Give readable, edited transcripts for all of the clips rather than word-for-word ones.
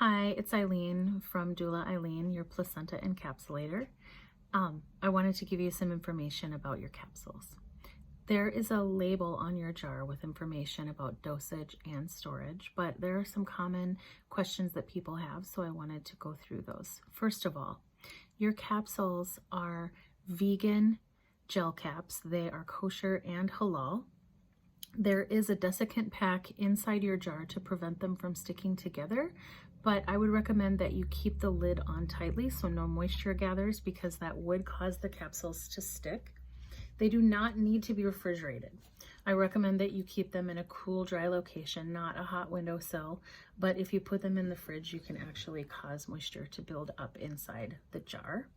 Hi, it's Eileen from Doula Eileen, your placenta encapsulator. I wanted to give you some information about your capsules. There is a label on your jar with information about dosage and storage, but there are some common questions that people have, so I wanted to go through those. First of all, your capsules are vegan gel caps. They are kosher and halal. There is a desiccant pack inside your jar to prevent them from sticking together, but I would recommend that you keep the lid on tightly so no moisture gathers, because that would cause the capsules to stick. They do not need to be refrigerated. I recommend that you keep them in a cool, dry location, not a hot windowsill, but if you put them in the fridge, you can actually cause moisture to build up inside the jar.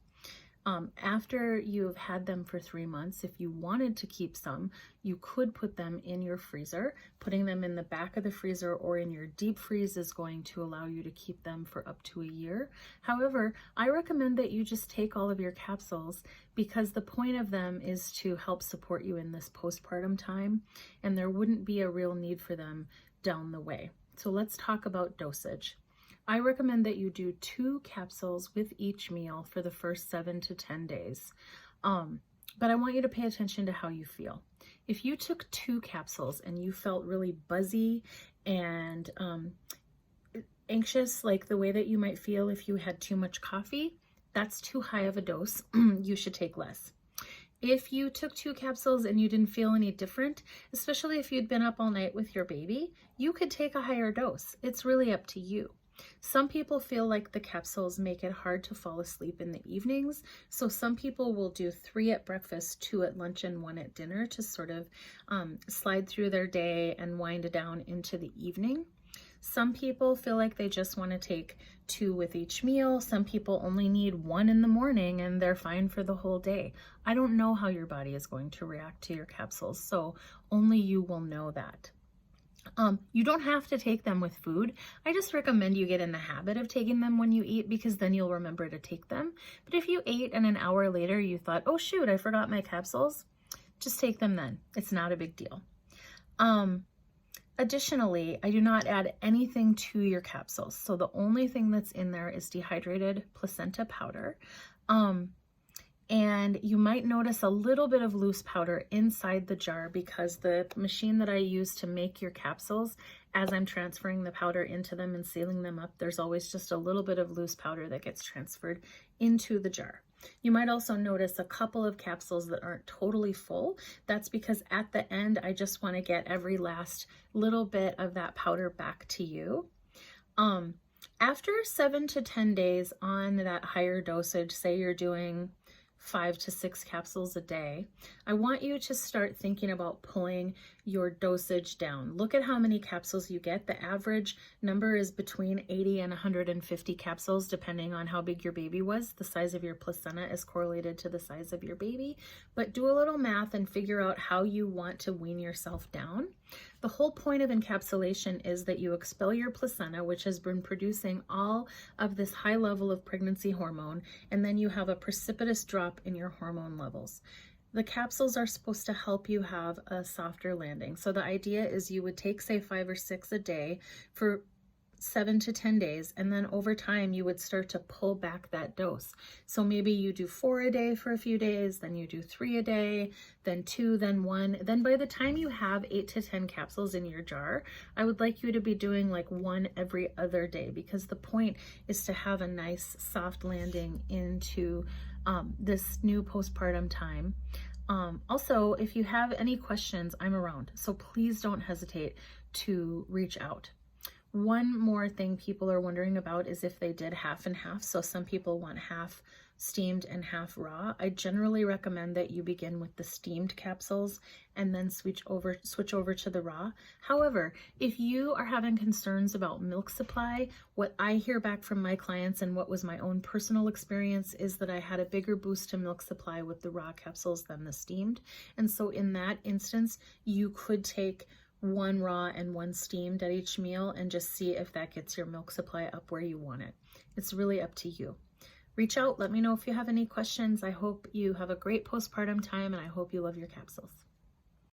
After you've had them for 3 months, if you wanted to keep some, you could put them in your freezer. Putting them in the back of the freezer or in your deep freeze is going to allow you to keep them for up to a year. However, I recommend that you just take all of your capsules, because the point of them is to help support you in this postpartum time, and there wouldn't be a real need for them down the way. So let's talk about dosage. I recommend that you do 2 capsules with each meal for the first 7 to 10 days. But I want you to pay attention to how you feel. If you took 2 capsules and you felt really buzzy and anxious, like the way that you might feel if you had too much coffee, that's too high of a dose. You should take less. If you took 2 capsules and you didn't feel any different, especially if you'd been up all night with your baby, you could take a higher dose. It's really up to you. Some people feel like the capsules make it hard to fall asleep in the evenings, so some people will do 3 at breakfast, 2 at lunch, and 1 at dinner to sort of slide through their day and wind down into the evening. Some people feel like they just want to take 2 with each meal. Some people only need 1 in the morning and they're fine for the whole day. I don't know how your body is going to react to your capsules, so only you will know that. You don't have to take them with food. I just recommend you get in the habit of taking them when you eat, because then you'll remember to take them. But if you ate and an hour later you thought, oh shoot, I forgot my capsules, just take them then. It's not a big deal. Additionally, I do not add anything to your capsules. So the only thing that's in there is dehydrated placenta powder. And you might notice a little bit of loose powder inside the jar, because the machine that I use to make your capsules, as I'm transferring the powder into them and sealing them up, there's always just a little bit of loose powder that gets transferred into the jar. You might also notice a couple of capsules that aren't totally full. That's because at the end, I just want to get every last little bit of that powder back to you. After 7 to 10 days on that higher dosage, say you're doing 5 to 6 capsules a day, I want you to start thinking about pulling your dosage down. Look at how many capsules you get. The average number is between 80 and 150 capsules, depending on how big your baby was. The size of your placenta is correlated to the size of your baby, but do a little math and figure out how you want to wean yourself down. The whole point of encapsulation is that you expel your placenta, which has been producing all of this high level of pregnancy hormone, and then you have a precipitous drop in your hormone levels. The capsules are supposed to help you have a softer landing. So the idea is you would take, say, 5 or 6 a day for 7 to 10 days, and then over time you would start to pull back that dose. So maybe you do 4 a day for a few days, then you do 3 a day, then 2, then 1. Then by the time you have 8 to 10 capsules in your jar, I would like you to be doing like 1 every other day, because the point is to have a nice soft landing into this new postpartum time. Also, if you have any questions, I'm around, so please don't hesitate to reach out. One more thing people are wondering about is if they did half and half. So some people want half steamed and half raw. I generally recommend that you begin with the steamed capsules and then switch over to the raw. However, if you are having concerns about milk supply, what I hear back from my clients and what was my own personal experience is that I had a bigger boost to milk supply with the raw capsules than the steamed. And so in that instance, you could take 1 raw and 1 steamed at each meal and just see if that gets your milk supply up where you want it. It's really up to you. Reach out, let me know if you have any questions. I hope you have a great postpartum time, and I hope you love your capsules.